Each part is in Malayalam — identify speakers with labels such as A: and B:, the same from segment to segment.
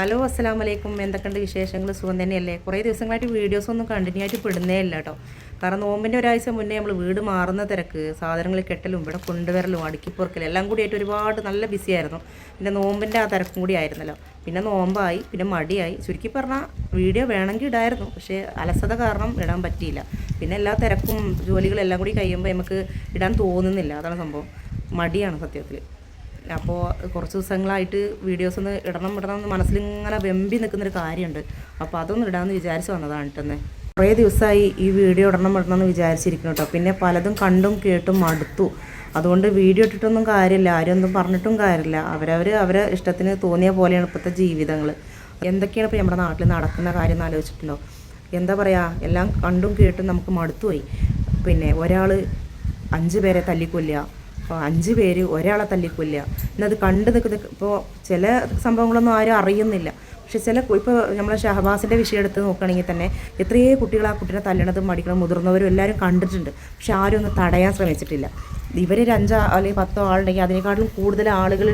A: ഹലോ അസ്സലാമു അലൈക്കും. എന്തൊക്കെയുണ്ട് വിശേഷങ്ങൾ? സുഖം തന്നെയല്ലേ? കുറേ ദിവസങ്ങളായിട്ട് വീഡിയോസ് ഒന്നും കണ്ടിന്യൂ ആയിട്ട് പെടുന്നേ ഇല്ല കേട്ടോ. കാരണം നോമ്പിൻ്റെ ഒരാഴ്ച മുന്നേ നമ്മൾ വീട് മാറുന്ന തിരക്ക്, സാധനങ്ങൾ കെട്ടലും ഇവിടെ കൊണ്ടുവരലും അടുക്കിപ്പൊറുക്കലും എല്ലാം കൂടിയായിട്ട് ഒരുപാട് നല്ല ബിസിയായിരുന്നു. പിന്നെ നോമ്പിൻ്റെ ആ തിരക്കും കൂടി ആയിരുന്നല്ലോ. പിന്നെ നോമ്പായി, പിന്നെ മടിയായി. ചുരുക്കി പറഞ്ഞാൽ വീഡിയോ വേണമെങ്കിൽ ഇടായിരുന്നു, പക്ഷേ അലസത കാരണം ഇടാൻ പറ്റിയില്ല. പിന്നെ എല്ലാ തിരക്കും ജോലികളെല്ലാം കൂടി കഴിയുമ്പോൾ നമുക്ക് ഇടാൻ തോന്നുന്നില്ല. അതാണ് സംഭവം. മടിയാണ് സത്യത്തിൽ. അപ്പോൾ കുറച്ച് ദിവസങ്ങളായിട്ട് വീഡിയോസ് ഒന്ന് ഇടണം എന്ന് മനസ്സിലിങ്ങനെ വെമ്പി നിൽക്കുന്നൊരു കാര്യമുണ്ട്. അപ്പോൾ അതൊന്നും ഇടാമെന്ന് വിചാരിച്ച് വന്നതാണ് തന്നെ. കുറേ ദിവസമായി ഈ വീഡിയോ ഇടണം എന്ന് വിചാരിച്ചിരിക്കുന്നു കേട്ടോ. പിന്നെ പലതും കണ്ടും കേട്ടും മടുത്തു. അതുകൊണ്ട് വീഡിയോ ഇട്ടിട്ടൊന്നും കാര്യമില്ല, ആരും ഒന്നും പറഞ്ഞിട്ടും കാര്യമില്ല. അവരെ ഇഷ്ടത്തിന് തോന്നിയ പോലെയാണ് ഇപ്പോഴത്തെ ജീവിതങ്ങൾ. എന്തൊക്കെയാണ് ഇപ്പോൾ നമ്മുടെ നാട്ടിൽ നടക്കുന്ന കാര്യം എന്ന് ആലോചിച്ചിട്ടുണ്ടോ? എന്താ പറയുക, എല്ലാം കണ്ടും കേട്ടും നമുക്ക് മടുത്തുപോയി. പിന്നെ ഒരാൾ 5 പേരെ തല്ലിക്കൊല്ലുക, 5 പേര് ഒരാളെ തല്ലിക്കൊല്ലുക. എന്നത് കണ്ടു നിൽക്കുന്ന ഇപ്പോൾ ചില സംഭവങ്ങളൊന്നും ആരും അറിയുന്നില്ല. പക്ഷെ ഇപ്പോൾ നമ്മളെ ഷഹബാസിൻ്റെ വിഷയം എടുത്ത് നോക്കുകയാണെങ്കിൽ തന്നെ എത്രയോ കുട്ടികൾ ആ കുട്ടീനെ തല്ലണതും മടിക്കണം മുതിർന്നവരും എല്ലാവരും കണ്ടിട്ടുണ്ട്. പക്ഷെ ആരും ഒന്ന് തടയാൻ ശ്രമിച്ചിട്ടില്ല. ഇവരൊരു 5 അല്ലെങ്കിൽ 10 ആളുണ്ടെങ്കിൽ അതിനേക്കാളും കൂടുതൽ ആളുകൾ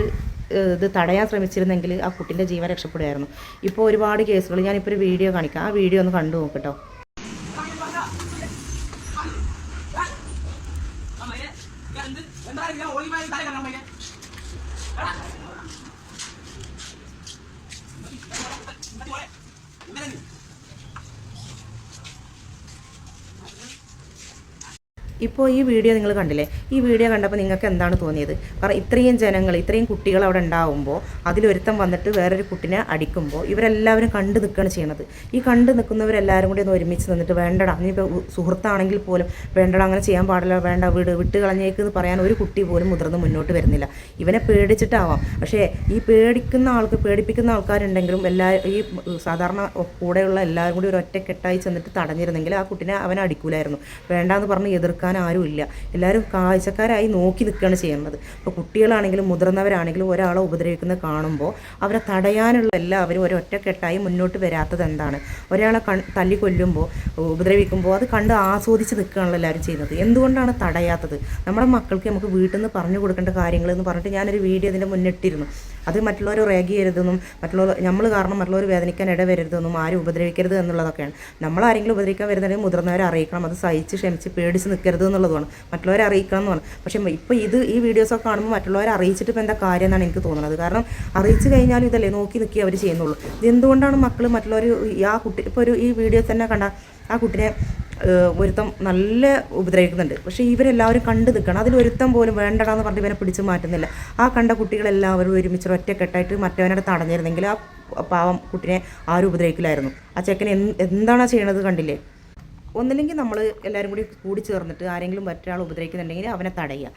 A: ഇത് തടയാൻ ശ്രമിച്ചിരുന്നെങ്കിൽ ആ കുട്ടീൻ്റെ ജീവൻ രക്ഷപ്പെടുമായിരുന്നു. ഇപ്പോൾ ഒരുപാട് കേസുകൾ, ഞാനിപ്പോൾ ഒരു വീഡിയോ കാണിക്കാം. ആ വീഡിയോ ഒന്ന് കണ്ടു നോക്കട്ടോ. ഇപ്പോൾ ഈ വീഡിയോ നിങ്ങൾ കണ്ടില്ലേ? ഈ വീഡിയോ കണ്ടപ്പോൾ നിങ്ങൾക്ക് എന്താണ് തോന്നിയത്? കാരണം ഇത്രയും ജനങ്ങൾ, ഇത്രയും കുട്ടികൾ അവിടെ ഉണ്ടാവുമ്പോൾ അതിലൊരുത്തം വന്നിട്ട് വേറൊരു കുട്ടിനെ അടിക്കുമ്പോൾ ഇവരെല്ലാവരും കണ്ടു നിൽക്കുകയാണ് ചെയ്യണത്. ഈ കണ്ടു നിൽക്കുന്നവരെല്ലാവരും കൂടി ഒന്ന് ഒരുമിച്ച് നിന്നിട്ട് വേണ്ടടാ, ഇനിയിപ്പോൾ സുഹൃത്താണെങ്കിൽ പോലും വേണ്ടടാ, അങ്ങനെ ചെയ്യാൻ പാടില്ല, വേണ്ട, വിട്ട് കളഞ്ഞേക്ക് എന്ന് പറയാൻ ഒരു കുട്ടി പോലും മുതിർന്ന് മുന്നോട്ട് വരുന്നില്ല. ഇവനെ പേടിച്ചിട്ടാവാം. പക്ഷേ ഈ പേടിപ്പിക്കുന്ന ആൾക്കാരുണ്ടെങ്കിലും ഈ സാധാരണ കൂടെയുള്ള എല്ലാവരും കൂടി ഒരു ഒറ്റക്കെട്ടായി ചെന്നിട്ട് തടഞ്ഞിരുന്നെങ്കിൽ ആ കുട്ടിനെ അവനെ അടിക്കൂലായിരുന്നു. വേണ്ടാന്ന് പറഞ്ഞ് എതിർക്കാൻ ആരും ഇല്ല. എല്ലാവരും കാഴ്ചക്കാരായി നോക്കി നിൽക്കുകയാണ് ചെയ്യുന്നത്. ഇപ്പോൾ കുട്ടികളാണെങ്കിലും മുതിർന്നവരാണെങ്കിലും ഒരാളെ ഉപദ്രവിക്കുന്നത് കാണുമ്പോൾ അവരെ തടയാനുള്ള എല്ലാവരും ഒരൊറ്റക്കെട്ടായി മുന്നോട്ട് വരാത്തത് എന്താണ്? ഒരാളെ തല്ലിക്കൊല്ലുമ്പോൾ ഉപദ്രവിക്കുമ്പോൾ അത് കണ്ട് ആസ്വദിച്ച് നിൽക്കുകയാണല്ലോ എല്ലാവരും ചെയ്യുന്നത്. എന്തുകൊണ്ടാണ് തടയാത്തത്? നമ്മുടെ മക്കൾക്ക് നമുക്ക് വീട്ടിൽ നിന്ന് പറഞ്ഞു കൊടുക്കേണ്ട കാര്യങ്ങളെന്ന് പറഞ്ഞിട്ട് ഞാനൊരു വീഡിയോ അതിൻ്റെ മുന്നിട്ടിരുന്നു. അത് മറ്റുള്ളവർ റേഗ് ചെയ്യരുതെന്നും നമ്മൾ കാരണം മറ്റുള്ളവർ വേദനിക്കാൻ ഇടവരരുതെന്നും ആരും ഉപദ്രവിക്കരുത് എന്നുള്ളതൊക്കെയാണ്. നമ്മളാരെങ്കിലും ഉപദ്രവിക്കാൻ വരുന്നുണ്ടെങ്കിൽ മുതിർന്നവരെ അറിയിക്കണം. അത് സഹിച്ച് ക്ഷമിച്ച് പേടിച്ച് നിൽക്കരുത് എന്നുള്ളതാണ്. മറ്റുള്ളവരെ അറിയിക്കണം എന്നാണ്. പക്ഷേ ഇപ്പോൾ ഈ വീഡിയോസൊക്കെ കാണുമ്പോൾ മറ്റുള്ളവരെ അറിയിച്ചിട്ട് ഇപ്പോൾ എന്താ കാര്യം എന്നാണ് എനിക്ക് തോന്നുന്നത്. കാരണം അറിയിച്ചു കഴിഞ്ഞാലും ഇതല്ലേ നോക്കി നിൽക്കി അവർ ചെയ്യുന്നുള്ളൂ. എന്തുകൊണ്ടാണ് മക്കൾ മറ്റുള്ളവർ ആ കുട്ടി ഇപ്പോൾ ഈ വീഡിയോ തന്നെ കണ്ട ആ കുട്ടിനെ ഒരുത്തം നല്ല ഉപദ്രവിക്കുന്നുണ്ട്. പക്ഷേ ഇവരെല്ലാവരും കണ്ടു നിൽക്കണം. അതിലൊരുത്തം പോലും വേണ്ടടാന്ന് പറഞ്ഞ് ഇവനെ പിടിച്ച് മാറ്റുന്നില്ല. ആ കണ്ട കുട്ടികളെല്ലാവരും ഒരുമിച്ച് ഒറ്റക്കെട്ടായിട്ട് മറ്റവനോട് തടഞ്ഞിരുന്നെങ്കിൽ ആ പാവം കുട്ടിനെ ആരും ഉപദ്രവിക്കില്ലായിരുന്നു. ആ ചെക്കനെ എന്താണ് ചെയ്യണത് കണ്ടില്ലേ? ഒന്നില്ലെങ്കിൽ നമ്മൾ എല്ലാവരും കൂടി ചേർന്നിട്ട് ആരെങ്കിലും മറ്റൊരാൾ ഉപദ്രവിക്കുന്നുണ്ടെങ്കിൽ അവനെ തടയുക.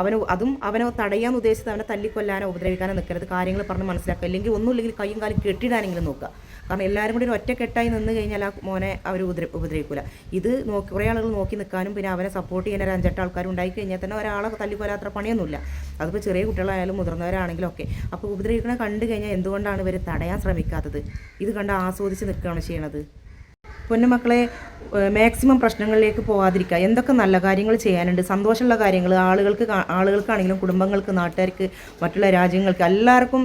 A: അവനെ തടയാന്ന് ഉദ്ദേശിച്ചത് അവനെ തല്ലിക്കൊല്ലാനോ ഉപദ്രവിക്കാനോ നിൽക്കരുത്. കാര്യങ്ങൾ പറഞ്ഞ് മനസ്സിലാക്കുക. അല്ലെങ്കിൽ ഒന്നുമില്ലെങ്കിൽ കൈയും കാലും കെട്ടിയിടാനെങ്കിലും നോക്കുക. കാരണം എല്ലാവരും കൂടി ഒറ്റക്കെട്ടായി നിന്ന് കഴിഞ്ഞാൽ ആ മോനെ അവർ ഉപദ്രവിക്കില്ല. ഇത് കുറേ ആളുകൾ നോക്കി നിൽക്കാനും പിന്നെ അവനെ സപ്പോർട്ട് ചെയ്യാൻ ഒരു 5-8 ആൾക്കാർ ഉണ്ടായി കഴിഞ്ഞാൽ തന്നെ ഒരാളെ തല്ലിക്കൊല്ലാത്ര പണിയൊന്നുമില്ല. അതിപ്പോൾ ചെറിയ കുട്ടികളായാലും മുതിർന്നവരാണെങ്കിലും ഒക്കെ. അപ്പോൾ ഉപദ്രവിക്കണ കണ്ടു കഴിഞ്ഞാൽ എന്തുകൊണ്ടാണ് ഇവർ തടയാൻ ശ്രമിക്കാത്തത്? ഇത് കണ്ട് ആസ്വദിച്ച് നിൽക്കുകയാണ് ചെയ്യണത്. പൊന്നുമക്കളെ, മാക്സിമം പ്രശ്നങ്ങളിലേക്ക് പോകാതിരിക്കുക. എന്തൊക്കെ നല്ല കാര്യങ്ങൾ ചെയ്യാനുണ്ട്, സന്തോഷമുള്ള കാര്യങ്ങൾ ആളുകൾക്കാണെങ്കിലും കുടുംബങ്ങൾക്ക്, നാട്ടുകാർക്ക്, മറ്റുള്ള രാജ്യങ്ങൾക്ക് എല്ലാവർക്കും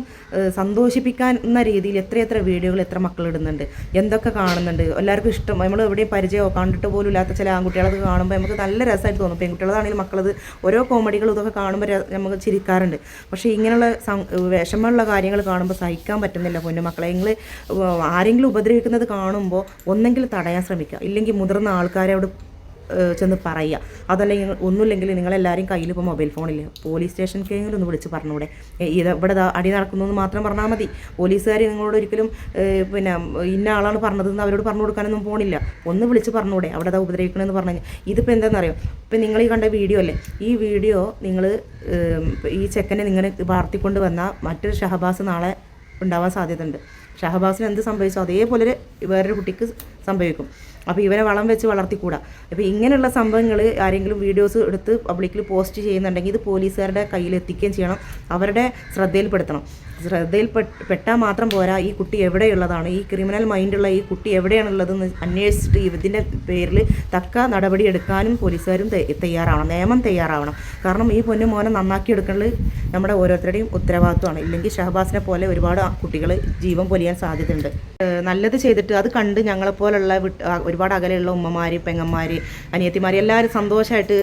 A: സന്തോഷിപ്പിക്കുന്ന രീതിയിൽ എത്രയെത്ര വീഡിയോകൾ എത്ര മക്കൾ ഇടുന്നുണ്ട്, എന്തൊക്കെ കാണുന്നുണ്ട്. എല്ലാവർക്കും ഇഷ്ടം. നമ്മൾ എവിടെയും പരിചയമോ കണ്ടിട്ട് പോലും ഇല്ലാത്ത ചില ആൺകുട്ടികളത് കാണുമ്പോൾ നമുക്ക് നല്ല രസമായിട്ട് തോന്നും. പെൺകുട്ടികളാണെങ്കിലും മക്കളത് ഓരോ കോമഡികളും ഇതൊക്കെ കാണുമ്പോൾ നമുക്ക് ചിരിക്കാറുണ്ട്. പക്ഷേ ഇങ്ങനെയുള്ള വിഷമമുള്ള കാര്യങ്ങൾ കാണുമ്പോൾ സഹിക്കാൻ പറ്റുന്നില്ല. പൊന്നുമക്കളെ, നിങ്ങൾ ആരെങ്കിലും ഉപദ്രവിക്കുന്നത് കാണുമ്പോൾ ഒന്നെങ്കിൽ തടയാൻ ശ്രമിക്കുക, ഇല്ലെങ്കിൽ മുതിർന്ന ആൾക്കാരോട് ചെന്ന് പറയുക. അതല്ലെങ്കിൽ ഒന്നുമില്ലെങ്കിൽ നിങ്ങളെല്ലാവരും കയ്യിൽ ഇപ്പോൾ മൊബൈൽ ഫോണില്ല, പോലീസ് സ്റ്റേഷനിലെങ്കിലും ഒന്ന് വിളിച്ച് പറഞ്ഞൂടെ? ഇവിടെ അടി നടക്കുന്നു എന്ന് മാത്രം പറഞ്ഞാൽ മതി. പോലീസുകാർ നിങ്ങളോട് ഒരിക്കലും പിന്നെ ഇന്ന ആളാണ് പറഞ്ഞതെന്ന് അവരോട് പറഞ്ഞു കൊടുക്കാനൊന്നും പോണില്ല. ഒന്ന് വിളിച്ച് പറഞ്ഞൂടെ അവിടെ ഉപദ്രവിക്കണമെന്ന് പറഞ്ഞു കഴിഞ്ഞാൽ? ഇതിപ്പോൾ എന്താണെന്നറിയോ? ഇപ്പം നിങ്ങൾ ഈ കണ്ട വീഡിയോ അല്ലേ, ഈ വീഡിയോ നിങ്ങൾ ഈ ചെക്കനെ ഇങ്ങനെ വളർത്തിക്കൊണ്ട് വന്നാൽ മറ്റൊരു ഷഹബാസ് നാളെ ഉണ്ടാവാൻ സാധ്യതയുണ്ട്. ഷഹബാസിന് എന്ത് സംഭവിച്ചോ അതേപോലെ വേറൊരു കുട്ടിക്ക് സംഭവിക്കും. അപ്പോൾ ഇവരെ വളം വെച്ച് വളർത്തിക്കൂടാ. അപ്പോൾ ഇങ്ങനെയുള്ള സംഭവങ്ങൾ ആരെങ്കിലും വീഡിയോസ് എടുത്ത് പബ്ലിക്കിൽ പോസ്റ്റ് ചെയ്യുന്നുണ്ടെങ്കിൽ ഇത് പോലീസുകാരുടെ കയ്യിൽ എത്തിക്കുകയും ചെയ്യണം, അവരുടെ ശ്രദ്ധയിൽപ്പെടുത്തണം. പെട്ടാൽ മാത്രം പോരാ, ഈ കുട്ടി എവിടെയുള്ളതാണ്, ഈ ക്രിമിനൽ മൈൻഡുള്ള ഈ കുട്ടി എവിടെയാണുള്ളതെന്ന് അന്വേഷിച്ചിട്ട് ഇതിൻ്റെ പേരിൽ തക്ക നടപടി എടുക്കാനും പോലീസുകാരും തയ്യാറാവണം, നിയമം തയ്യാറാവണം. കാരണം ഈ പൊന്നു മോനെ നന്നാക്കി എടുക്കുന്നത് നമ്മുടെ ഓരോരുത്തരുടെയും ഉത്തരവാദിത്വമാണ്. ഇല്ലെങ്കിൽ ഷഹബാസിനെ പോലെ ഒരുപാട് കുട്ടികൾ ജീവൻ പൊലിയാൻ സാധ്യതയുണ്ട്. നല്ലത് ചെയ്തിട്ട് അത് കണ്ട് ഞങ്ങളെപ്പോലുള്ള ഒരുപാട് അകലെയുള്ള ഉമ്മമാർ, പെങ്ങന്മാർ, അനിയത്തിമാർ എല്ലാവരും സന്തോഷമായിട്ട്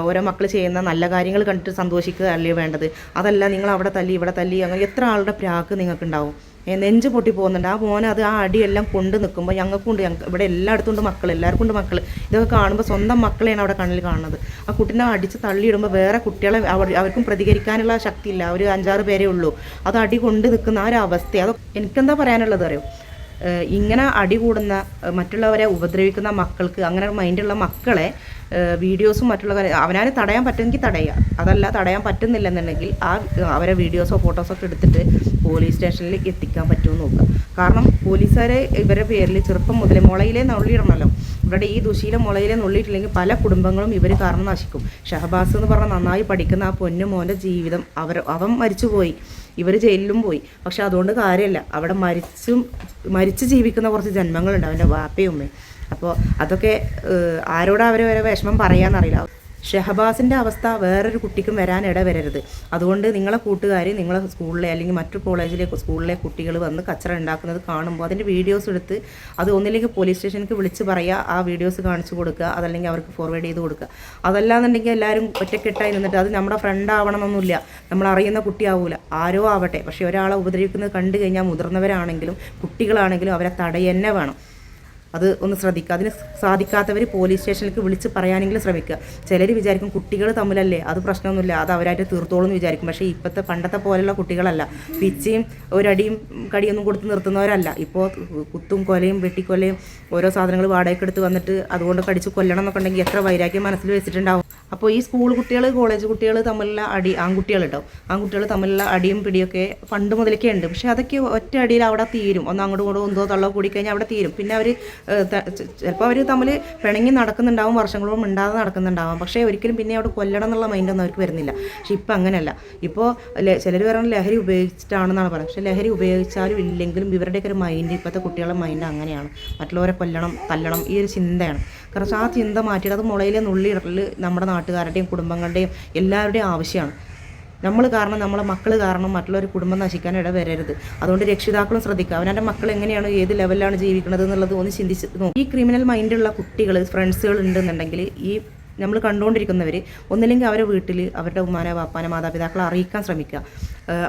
A: ഓരോ മക്കൾ ചെയ്യുന്ന നല്ല കാര്യങ്ങൾ കണ്ടിട്ട് സന്തോഷിക്കുക അല്ലേ വേണ്ടത്. അതല്ല നിങ്ങൾ അവിടെ തല്ലി ഇവിടെ തല്ലി അങ്ങനെ എത്ര ആളുടെ പ്രാക്ക് നിങ്ങൾക്കുണ്ടാവും. നെഞ്ച് പൊട്ടി പോകുന്നുണ്ട്. ആ മോനെ അത് ആ അടിയെല്ലാം കൊണ്ട് നിൽക്കുമ്പോൾ ഞങ്ങൾക്കുണ്ട്, ഇവിടെ എല്ലായിടത്തും ഉണ്ട് മക്കൾ, എല്ലാവർക്കും ഉണ്ട് മക്കൾ. ഇതൊക്കെ കാണുമ്പോൾ സ്വന്തം മക്കളെയാണ് അവിടെ കണ്ണിൽ കാണുന്നത്. ആ കുട്ടീനെ അടിച്ച് തള്ളിയിടുമ്പോൾ വേറെ കുട്ടികളെ അവർക്കും പ്രതികരിക്കാനുള്ള ശക്തിയില്ല, ഒരു 5-6 പേരേ ഉള്ളൂ. അത് അടി കൊണ്ട് നിൽക്കുന്ന ആ ഒരു അവസ്ഥ, അത് എനിക്കെന്താ പറയാനുള്ളത് അറിയോ, ഇങ്ങനെ അടി കൂടുന്ന മറ്റുള്ളവരെ ഉപദ്രവിക്കുന്ന മക്കൾക്ക്, അങ്ങനെ മൈൻഡുള്ള മക്കളെ വീഡിയോസും മറ്റുള്ള അവനാന് തടയാൻ പറ്റുമെങ്കിൽ തടയുക. അതല്ല തടയാൻ പറ്റുന്നില്ലെന്നുണ്ടെങ്കിൽ അവരെ വീഡിയോസോ ഫോട്ടോസോ ഒക്കെ എടുത്തിട്ട് പോലീസ് സ്റ്റേഷനിൽ എത്തിക്കാൻ പറ്റുമെന്ന് നോക്കുക. കാരണം പോലീസുകാരെ ഇവരുടെ പേരിൽ ചെറുപ്പം മുതലേ മുളയിലേ നുള്ളിയിടണമല്ലോ. ഇവരുടെ ഈ ദുശീലം മുളയിലേ നുള്ളിയിട്ടില്ലെങ്കിൽ പല കുടുംബങ്ങളും ഇവർ കാരണം നശിക്കും. ഷഹബാസ് എന്ന് പറഞ്ഞാൽ നന്നായി പഠിക്കുന്ന ആ പൊന്നു മോൻ്റെ ജീവിതം അവൻ മരിച്ചുപോയി, ഇവർ ജയിലിലും പോയി. പക്ഷെ അതുകൊണ്ട് കാര്യമല്ല, അവിടെ മരിച്ച് ജീവിക്കുന്ന കുറച്ച് ജന്മങ്ങളുണ്ട്, അവൻ്റെ വാപ്പയും ഉമ്മയും. അപ്പോൾ അതൊക്കെ ആരോട് അവർ വരെ വിഷമം പറയാമെന്നറിയില്ല. ഷഹബാസിൻ്റെ അവസ്ഥ വേറൊരു കുട്ടിക്കും വരാൻ ഇടവരരുത്. അതുകൊണ്ട് നിങ്ങളെ കൂട്ടുകാർ നിങ്ങളെ സ്കൂളിലെ അല്ലെങ്കിൽ മറ്റു കോളേജിലെ സ്കൂളിലെ കുട്ടികൾ വന്ന് കച്ചറ ഉണ്ടാക്കുന്നത് കാണുമ്പോൾ അതിൻ്റെ വീഡിയോസ് എടുത്ത് അത് ഒന്നില്ലെങ്കിൽ പോലീസ് സ്റ്റേഷനിലേക്ക് വിളിച്ച് പറയുക, ആ വീഡിയോസ് കാണിച്ചു കൊടുക്കുക, അതല്ലെങ്കിൽ അവർക്ക് ഫോർവേഡ് ചെയ്ത് കൊടുക്കുക. അതല്ലാന്നുണ്ടെങ്കിൽ എല്ലാവരും ഒറ്റക്കെട്ടായി നിന്നിട്ട് അത് നമ്മുടെ ഫ്രണ്ട് ആവണമെന്നൊന്നുമില്ല, നമ്മൾ അറിയുന്ന കുട്ടിയാവൂല, ആരോ ആവട്ടെ. പക്ഷേ ഒരാളെ ഉപദ്രവിക്കുന്നത് കണ്ടു കഴിഞ്ഞാൽ മുതിർന്നവരാണെങ്കിലും കുട്ടികളാണെങ്കിലും അവരെ തടയന്നെ വേണം. അത് ഒന്ന് ശ്രദ്ധിക്കുക. അതിന് സാധിക്കാത്തവർ പോലീസ് സ്റ്റേഷനിലേക്ക് വിളിച്ച് പറയാനെങ്കിലും ശ്രമിക്കുക. ചിലർ വിചാരിക്കും കുട്ടികൾ തമ്മിലല്ലേ, അത് പ്രശ്നമൊന്നുമില്ല, അത് അവരായിട്ട് തീർത്തോളം എന്ന് വിചാരിക്കും. പക്ഷേ ഇപ്പോഴത്തെ പണ്ടത്തെ പോലെയുള്ള കുട്ടികളല്ല. പിച്ചയും ഒരടിയും കടിയൊന്നും കൊടുത്ത് നിർത്തുന്നവരല്ല. ഇപ്പോൾ കുത്തും കൊലയും വെട്ടിക്കൊലയും ഓരോ സാധനങ്ങൾ വാടകയ്ക്കെടുത്ത് വന്നിട്ട് അതുകൊണ്ട് കടിച്ച് കൊല്ലണം എന്നൊക്കെ ഉണ്ടെങ്കിൽ എത്ര വൈരാഗ്യം മനസ്സിൽ വെച്ചിട്ടുണ്ടാവും. അപ്പോൾ ഈ സ്കൂൾ കുട്ടികൾ, കോളേജ് കുട്ടികൾ തമ്മിലുള്ള അടി, ആൺകുട്ടികൾ തമ്മിലുള്ള അടിയും പിടിയൊക്കെ പണ്ട് മുതലൊക്കെ ഉണ്ട്. പക്ഷേ അതൊക്കെ ഒറ്റ അടിയിൽ അവിടെ തീരും. ഒന്ന് അങ്ങോട്ടും ഇങ്ങോട്ടും എന്തോ തള്ളോ കൂടിക്കഴിഞ്ഞാൽ അവിടെ തീരും. പിന്നെ അവർ ചിലപ്പോൾ അവർ തമ്മിൽ പിണങ്ങി നടക്കുന്നുണ്ടാവും, വർഷങ്ങളോളം മിണ്ടാതെ നടക്കുന്നുണ്ടാവാം. പക്ഷേ ഒരിക്കലും പിന്നെ അവിടെ കൊല്ലണം എന്നുള്ള മൈൻഡൊന്നും അവർക്ക് വരുന്നില്ല. പക്ഷെ ഇപ്പം അങ്ങനെയല്ല. ഇപ്പോൾ ചിലർ പറയുന്നത് ലഹരി ഉപയോഗിച്ചിട്ടാണെന്നാണ് പറയുന്നത്. പക്ഷേ ലഹരി ഉപയോഗിച്ചാലും ഇല്ലെങ്കിലും ഇവരുടെയൊക്കെ ഒരു മൈൻഡ്, ഇപ്പോഴത്തെ കുട്ടികളുടെ മൈൻഡ് അങ്ങനെയാണ്. മറ്റുള്ളവരെ കൊല്ലണം, തല്ലണം, ഈ ഒരു ചിന്തയാണ്. കാരണം ആ ചിന്ത മാറ്റിയിട്ട് അത് മുളയിലെ നുള്ളിയിടൽ നമ്മുടെ നാട്ടുകാരുടെയും കുടുംബങ്ങളുടെയും എല്ലാവരുടെയും ആവശ്യമാണ്. നമ്മൾ കാരണം, നമ്മളെ മക്കൾ കാരണം മറ്റുള്ളൊരു കുടുംബം നശിക്കാൻ ഇടവരരുത്. അതുകൊണ്ട് രക്ഷിതാക്കളും ശ്രദ്ധിക്കുക, അവനവൻ്റെ മക്കൾ എങ്ങനെയാണ്, ഏത് ലെവലിലാണ് ജീവിക്കുന്നത് എന്നുള്ളത് ഒന്ന് ചിന്തിച്ച് നോക്കും. ഈ ക്രിമിനൽ മൈൻഡുള്ള കുട്ടികൾ, ഫ്രണ്ട്സുകൾ ഉണ്ടെന്നുണ്ടെങ്കിൽ ഈ നമ്മൾ കണ്ടുകൊണ്ടിരിക്കുന്നവർ ഒന്നില്ലെങ്കിൽ അവരെ വീട്ടിൽ അവരുടെ ഉമ്മാനെ വാപ്പാനെ മാതാപിതാക്കളെ അറിയിക്കാൻ ശ്രമിക്കുക.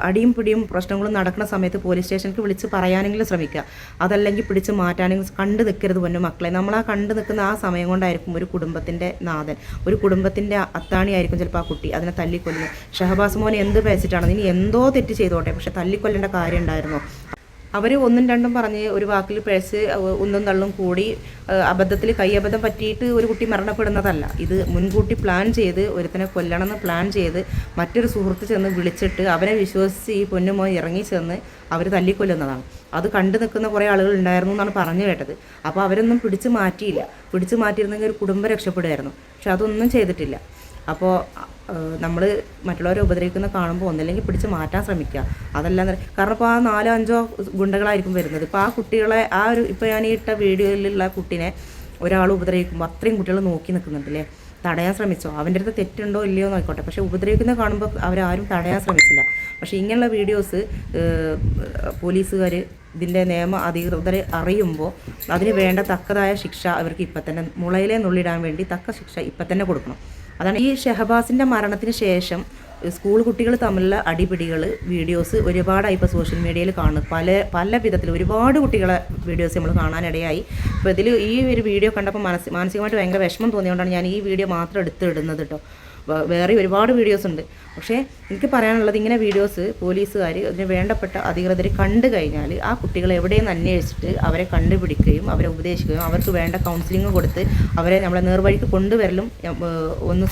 A: അടിയും പിടിയും പ്രശ്നങ്ങളും നടക്കുന്ന സമയത്ത് പോലീസ് സ്റ്റേഷനിലേക്ക് വിളിച്ച് പറയാനെങ്കിലും ശ്രമിക്കുക. അതല്ലെങ്കിൽ പിടിച്ച് മാറ്റാനെങ്കിലും കണ്ടു നിൽക്കരുത് പൊന്നു മക്കളെ. നമ്മൾ ആ കണ്ടു നിൽക്കുന്ന ആ സമയം കൊണ്ടായിരിക്കും ഒരു കുടുംബത്തിൻ്റെ നാഥൻ, ഒരു കുടുംബത്തിൻ്റെ അത്താണിയായിരിക്കും ചിലപ്പോൾ ആ കുട്ടി അതിനെ തല്ലിക്കൊല്ലുന്നത്. ഷഹബാസ് മോനെ എന്ത് പേച്ചിട്ടാണ്, ഇനി എന്തോ തെറ്റ് ചെയ്തോട്ടെ, പക്ഷെ തല്ലിക്കൊല്ലേണ്ട കാര്യം ഉണ്ടായിരുന്നോ? അവർ ഒന്നും രണ്ടും പറഞ്ഞ് ഒരു വാക്കിൽ പേഴ്സ് ഒന്നും തള്ളും കൂടി അബദ്ധത്തിൽ കൈയബദ്ധം പറ്റിയിട്ട് ഒരു കുട്ടി മരണപ്പെടുന്നതല്ല. ഇത് മുൻകൂട്ടി പ്ലാൻ ചെയ്ത് ഒരുത്തനെ കൊല്ലണമെന്ന് പ്ലാൻ ചെയ്ത് മറ്റൊരു സുഹൃത്ത് ചെന്ന് വിളിച്ചിട്ട് അവനെ വിശ്വസിച്ച് ഈ പൊന്നുമോ ഇറങ്ങി ചെന്ന് അവർ തല്ലിക്കൊല്ലുന്നതാണ്. അത് കണ്ടു നിൽക്കുന്ന കുറേ ആളുകൾ ഉണ്ടായിരുന്നു എന്നാണ് പറഞ്ഞു കേട്ടത്. അപ്പോൾ അവരൊന്നും പിടിച്ച് മാറ്റിയില്ല. പിടിച്ച് മാറ്റിയിരുന്നെങ്കിൽ ഒരു കുടുംബം രക്ഷപ്പെടുമായിരുന്നു. പക്ഷെ അതൊന്നും ചെയ്തിട്ടില്ല. അപ്പോൾ നമ്മൾ മറ്റുള്ളവരെ ഉപദ്രവിക്കുന്ന കാണുമ്പോൾ ഒന്നില്ലെങ്കിൽ പിടിച്ച് മാറ്റാൻ ശ്രമിക്കുക. അതല്ലാന്ന് കാരണം ഇപ്പോൾ ആ 4-5 ഗുണ്ടകളായിരിക്കും വരുന്നത്. ഇപ്പോൾ ആ കുട്ടികളെ ഇപ്പോൾ ഞാൻ ഈ ഇട്ട വീഡിയോയിലുള്ള കുട്ടീനെ ഒരാൾ ഉപദ്രവിക്കുമ്പോൾ അത്രയും കുട്ടികൾ നോക്കി നിൽക്കുന്നുണ്ടല്ലേ, തടയാൻ ശ്രമിച്ചോ? അവൻ്റെ അടുത്ത് തെറ്റുണ്ടോ ഇല്ലയോ നോക്കട്ടെ. പക്ഷേ ഉപദ്രവിക്കുന്ന കാണുമ്പോൾ അവരാരും തടയാൻ ശ്രമിച്ചില്ല. പക്ഷേ ഇങ്ങനെയുള്ള വീഡിയോസ് പോലീസുകാർ, ഇതിൻ്റെ നിയമ അധികൃതർ അറിയുമ്പോൾ അതിന് വേണ്ട തക്കതായ ശിക്ഷ അവർക്ക് ഇപ്പം തന്നെ മുളയിലെ നുള്ളിടാൻ വേണ്ടി തക്ക ശിക്ഷ ഇപ്പം തന്നെ കൊടുക്കണം. അതാണ് ഈ ഷഹബാസിൻ്റെ മരണത്തിന് ശേഷം സ്കൂൾ കുട്ടികൾ തമ്മിലുള്ള അടിപിടികൾ വീഡിയോസ് ഒരുപാടായി ഇപ്പോൾ സോഷ്യൽ മീഡിയയിൽ കാണുന്നു. പല വിധത്തിൽ ഒരുപാട് കുട്ടികളെ വീഡിയോസ് നമ്മൾ കാണാനിടയായി. അപ്പോൾ ഇതിൽ ഈ ഒരു വീഡിയോ കണ്ടപ്പോൾ മാനസികമായിട്ട് ഭയങ്കര വിഷമം തോന്നിയതുകൊണ്ടാണ് ഞാൻ ഈ വീഡിയോ മാത്രം എടുത്തിടുന്നത് കേട്ടോ. വേറെ ഒരുപാട് വീഡിയോസ് ഉണ്ട്. പക്ഷേ എനിക്ക് പറയാനുള്ളത്, ഇങ്ങനെ വീഡിയോസ് പോലീസുകാർ അതിന് വേണ്ടപ്പെട്ട അധികൃതർ കണ്ടു കഴിഞ്ഞാൽ ആ കുട്ടികളെ എവിടെയെന്ന് അന്വേഷിച്ചിട്ട് അവരെ കണ്ടുപിടിക്കുകയും അവരെ ഉപദേശിക്കുകയും അവർക്ക് വേണ്ട കൗൺസിലിംഗ് കൊടുത്ത് അവരെ നമ്മളെ നേർവഴിക്ക് കൊണ്ടുവരാനും ഒന്ന്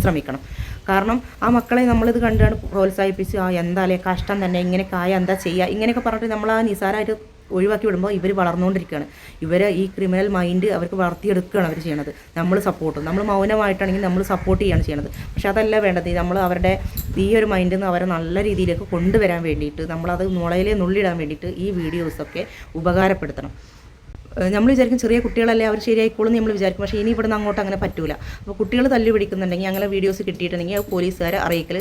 A: ശ്രമിക്കണം. കാരണം ആ മക്കളെ നമ്മളിത് കണ്ടാണ് പ്രോത്സാഹിപ്പിച്ച് എന്തായാലേ കഷ്ടം തന്നെ, ഇങ്ങനെയൊക്കെ ആയ എന്താ ചെയ്യുക, ഇങ്ങനെയൊക്കെ പറഞ്ഞിട്ട് നമ്മൾ ആ നിസാരമായിട്ട് ഒഴിവാക്കി വിടുമ്പോൾ ഇവർ വളർന്നുകൊണ്ടിരിക്കുകയാണ്. ഇവരെ ഈ ക്രിമിനൽ മൈൻഡ് അവർക്ക് വളർത്തിയെടുക്കുകയാണ് അവർ ചെയ്യണത്. നമ്മൾ മൗനമായിട്ടാണെങ്കിൽ നമ്മൾ സപ്പോർട്ട് ചെയ്യുകയാണ് ചെയ്യണത്. പക്ഷെ അതല്ല വേണ്ടത്. നമ്മൾ അവരുടെ ഈ ഒരു മൈൻഡിൽ നിന്ന് അവരെ നല്ല രീതിയിലേക്ക് കൊണ്ടുവരാൻ വേണ്ടിയിട്ട് നമ്മളത് മുളയിലെ നുള്ളിടാൻ വേണ്ടിയിട്ട് ഈ വീഡിയോസൊക്കെ ഉപകാരപ്പെടുത്തണം. നമ്മൾ വിചാരിക്കും ചെറിയ കുട്ടികളല്ലേ അവർ ശരിയായിക്കോളും നമ്മൾ വിചാരിക്കും. പക്ഷേ ഇനി ഇവിടുന്ന് അങ്ങോട്ട് അങ്ങനെ പറ്റൂല. അപ്പോൾ കുട്ടികൾ തല്ലി പിടിക്കുന്നുണ്ടെങ്കിൽ അങ്ങനെ വീഡിയോസ് കിട്ടിയിട്ടുണ്ടെങ്കിൽ അത് പോലീസുകാരെ അറിയിക്കൽ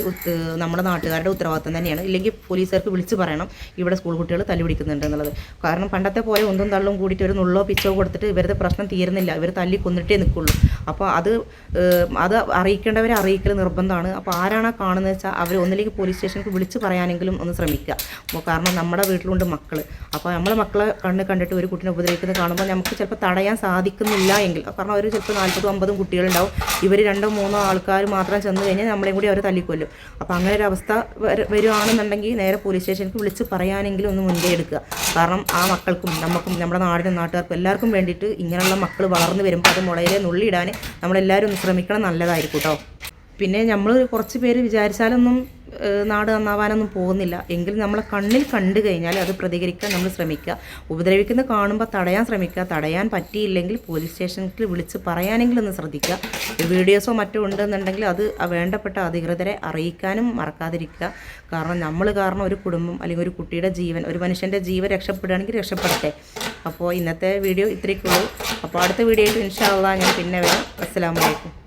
A: നമ്മുടെ നാട്ടുകാരുടെ ഉത്തരവാദിത്തം തന്നെയാണ്. ഇല്ലെങ്കിൽ പോലീസുകാർക്ക് വിളിച്ച് പറയണം ഇവിടെ സ്കൂൾ കുട്ടികൾ തല്ലി പിടിക്കുന്നുണ്ട് എന്നുള്ളത്. കാരണം പണ്ടത്തെ പോലെ ഒന്നും തള്ളും കൂടിയിട്ട് ഒരു നുള്ളോ പിച്ചോ കൊടുത്തിട്ട് ഇവരുടെ പ്രശ്നം തീരുന്നില്ല. ഇവർ തല്ലി കൊന്നിട്ടേ നിൽക്കുള്ളൂ. അപ്പോൾ അത് അറിയിക്കേണ്ടവരെ അറിയിക്കൽ നിർബന്ധമാണ്. അപ്പോൾ ആരാണ് കാണുന്നത് വെച്ചാൽ അവർ ഒന്നിലേക്ക് പോലീസ് സ്റ്റേഷനിലേക്ക് വിളിച്ച് പറയാനെങ്കിലും ഒന്ന് ശ്രമിക്കുക. കാരണം നമ്മുടെ വീട്ടിലുണ്ട് മക്കൾ. അപ്പോൾ നമ്മളെ മക്കളെ കണ്ടിട്ട് ഒരു കുട്ടിനെ ഉപദ്രവിക്കുന്നത് കാണുമ്പോൾ നമുക്ക് ചിലപ്പോൾ തടയാൻ സാധിക്കുന്നില്ല എങ്കിൽ, കാരണം അവർ ചിലപ്പോൾ 40-50 കുട്ടികളുണ്ടാവും. ഇവർ 2-3 ആൾക്കാർ മാത്രം ചെന്ന് കഴിഞ്ഞാൽ നമ്മളെയും കൂടി അവർ തല്ലിക്കൊല്ലും. അപ്പോൾ അങ്ങനെ ഒരു അവസ്ഥ വരുവാണെന്നുണ്ടെങ്കിൽ നേരെ പോലീസ് സ്റ്റേഷനിലേക്ക് വിളിച്ച് പറയാനെങ്കിലും ഒന്ന് മുൻകൈ എടുക്കുക. കാരണം ആ മക്കൾക്കും നമുക്കും നമ്മുടെ നാടിനും നാട്ടുകാർക്കും എല്ലാവർക്കും വേണ്ടിയിട്ട് ഇങ്ങനെയുള്ള മക്കൾ വളർന്നു വരുമ്പോൾ അത് മുളയിലെ നുള്ളിയിടാൻ നമ്മളെല്ലാവരും ഒന്ന് ശ്രമിക്കണം. നല്ലതായിരിക്കും കേട്ടോ. പിന്നെ നമ്മൾ കുറച്ച് പേര് വിചാരിച്ചാലൊന്നും നാട് നന്നാവാനൊന്നും പോകുന്നില്ല. എങ്കിലും നമ്മളെ കണ്ണിൽ കണ്ടു കഴിഞ്ഞാൽ അത് പ്രതികരിക്കാൻ നമ്മൾ ശ്രമിക്കുക. ഉപദ്രവിക്കുന്നത് കാണുമ്പോൾ തടയാൻ ശ്രമിക്കുക. തടയാൻ പറ്റിയില്ലെങ്കിൽ പോലീസ് സ്റ്റേഷനിൽ വിളിച്ച് പറയാനെങ്കിലും ഒന്ന് ശ്രദ്ധിക്കുക. വീഡിയോസോ മറ്റോ ഉണ്ടെന്നുണ്ടെങ്കിൽ അത് വേണ്ടപ്പെട്ട അധികൃതരെ അറിയിക്കാനും മറക്കാതിരിക്കുക. കാരണം നമ്മൾ കാരണം ഒരു കുടുംബം അല്ലെങ്കിൽ ഒരു കുട്ടിയുടെ ജീവൻ, ഒരു മനുഷ്യൻ്റെ ജീവൻ രക്ഷപ്പെടുകയാണെങ്കിൽ രക്ഷപ്പെടട്ടെ. അപ്പോൾ ഇന്നത്തെ വീഡിയോ ഇത്രയൊക്കെയുള്ളൂ. അപ്പോൾ അടുത്ത വീഡിയോയിൽ ഇൻഷാ അല്ലാഹ് ഞാൻ പിന്നെ വരാം. അസ്സലാമു അലൈക്കും.